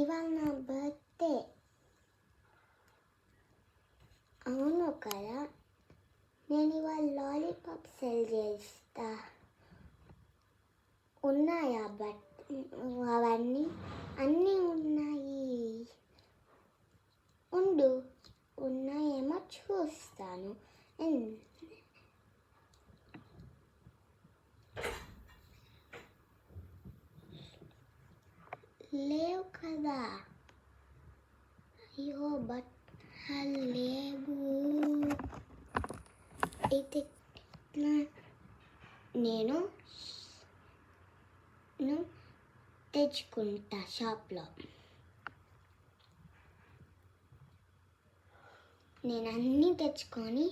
ఇవాళ నా బర్త్డే. అవును కదా, నేను ఇవాళ లాలీపాప్ సెల్ చేస్తా. ఉన్నాయా అవన్నీ? అన్నీ ఉన్నాయి. ఉండు, ఉన్నాయేమో చూస్తాను. లేవు కదా. అయ్యో లేవు. అయితే నేను తెచ్చుకుంటా షాప్లో. నేను అన్నీ తెచ్చుకొని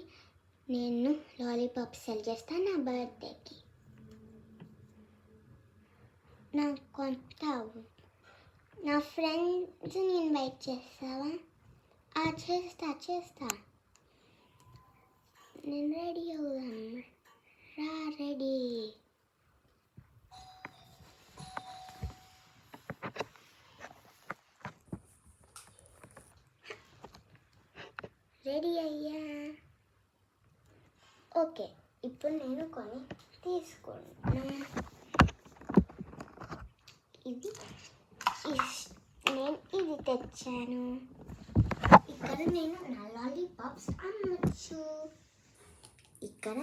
నేను లాలీపాప్ సెల్ చేస్తాను నా బర్త్డేకి. నా ఫ్రెండ్స్ని ఇన్వైట్ చేస్తావా? చేస్తా. నేను రెడీ అవుదాం. రెడీ. రెడీ అయ్యా. ఓకే, ఇప్పుడు నేను కొన్ని తీసుకుంటున్నా. నేను ఇది తెచ్చాను. ఇక్కడ నేను నా లాలీపాప్స్ అమ్మచ్చు. ఇక్కడ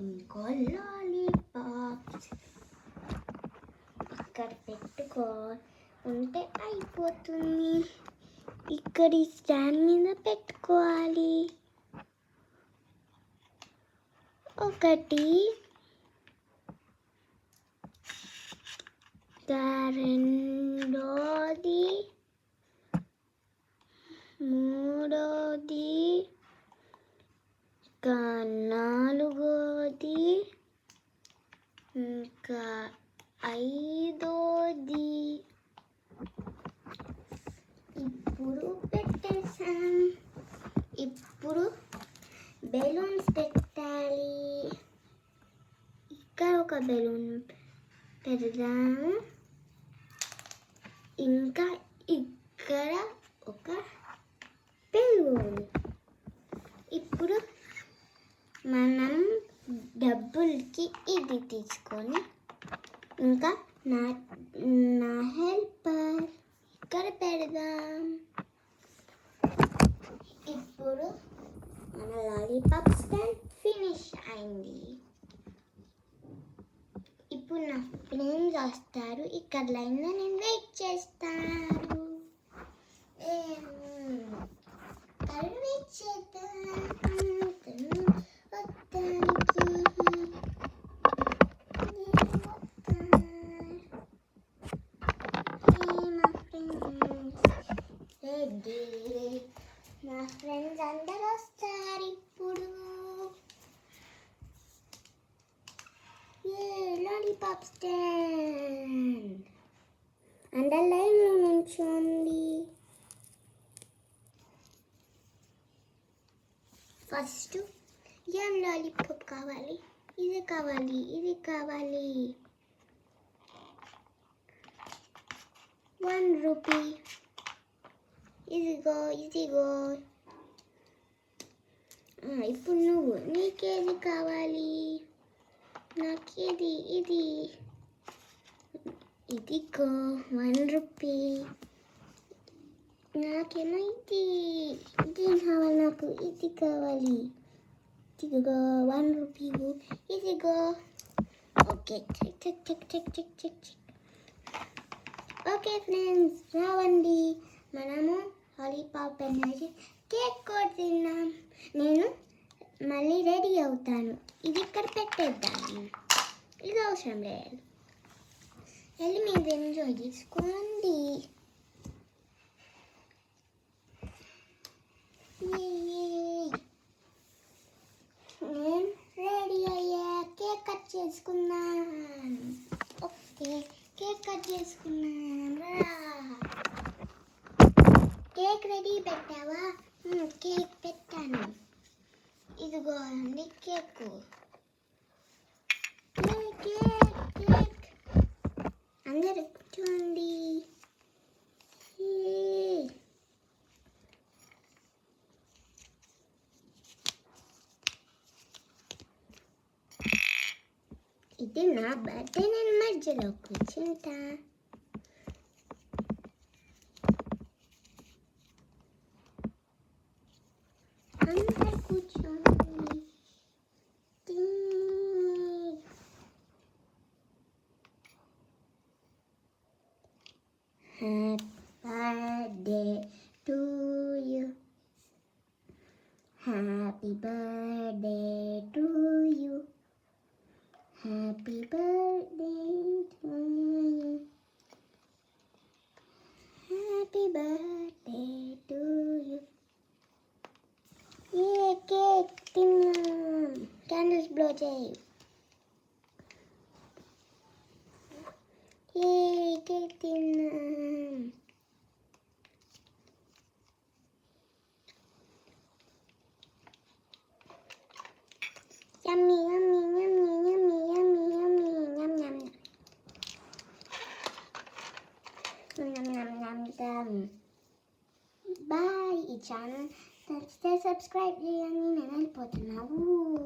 ఇంకో లాలీపాప్స్ ఇక్కడ పెట్టుకో ఉంటే అయిపోతుంది. ఇక్కడ ఈ స్టాండ్ మీద పెట్టుకోవాలి. ఒకటి, రెండోది, మూడోది, ఇంకా నాలుగోది, ఇంకా ఐదోది. ఇప్పుడు పెట్టేసాం. ఇప్పుడు బెలూన్స్ పెట్టాలి. ఇక్కడ ఒక బెలూన్ పెడదాము. ఇంకా ఇక్కడ ఒక బెలూన్. ఇప్పుడు మనం డబ్బులకి ఇది తీసుకొని ఇంకా నా హెల్పర్ ఇక్కడ పెడదాం. ఇప్పుడు మన లాలీపాప్ స్టాండ్ ఫినిష్ అయింది. ఇప్పుడు నా ఫ్రెండ్స్ వస్తారు. ఇక్కడ లైన్లో నేను వెయిట్ చేస్తాను. వెయిట్ చేద్దాం. నా ఫ్రెండ్స్ అందరూ వస్తారు ఇప్పుడు. లాలీపాప్ స్టాండ్ అందరు లైన్లో నుంచోండి. ఫస్ట్ ఏం లాలీపాప్ కావాలి? ఇది కావాలి, ఇది కావాలి. 1 రూపీ. ఇదిగో. ఇప్పుడు నీకేది కావాలి? నాకేది ఇది. ఇదిగో 1 రూపీ. నాకేమో ఇది కావాలి. నాకు ఇది కావాలి. ఇదిగో 1 రూపీ. ఇదిగో. Okay, check. ఓకే ఫ్రెండ్స్, రావండి. మనము లాలీపాప్ అనేది కేక్ కూడా తిన్నాం. నేను మళ్ళీ రెడీ అవుతాను. ఇది ఇక్కడ పెట్టేద్దాము. ఇది అవసరం లేదు. వెళ్ళి మీరు ఎంజాయ్ చేసుకోండి. నేను రెడీ అయ్యా. కేక్ కట్ చేసుకున్నాను. ఓకే, కేక్ కట్ చేసుకున్నాను. కేక్ రెడీ పెట్టావా? కేక్ పెట్టాను. ఇదిగో అండి కేక్. అందరు కూర్చోండి. ఇది నా బర్త్డే, నేను మధ్యలో కూర్చుంటా. అందరు కూర్చోండి. Happy birthday to you. Happy birthday to you. Happy birthday to you. Happy birthday to you. A cake తిన్నాం. క్యాండిల్స్ బ్లో చేయి. ఏ కేక్ తిన్నాం. Yummy, yummy, yummy, yummy, yummy, yummy, yum, yum, yum. Yum, yum, yum, yum. Bye, ఈ channel subscribe చేయండి. నేను వెళ్ళిపోతున్నాను.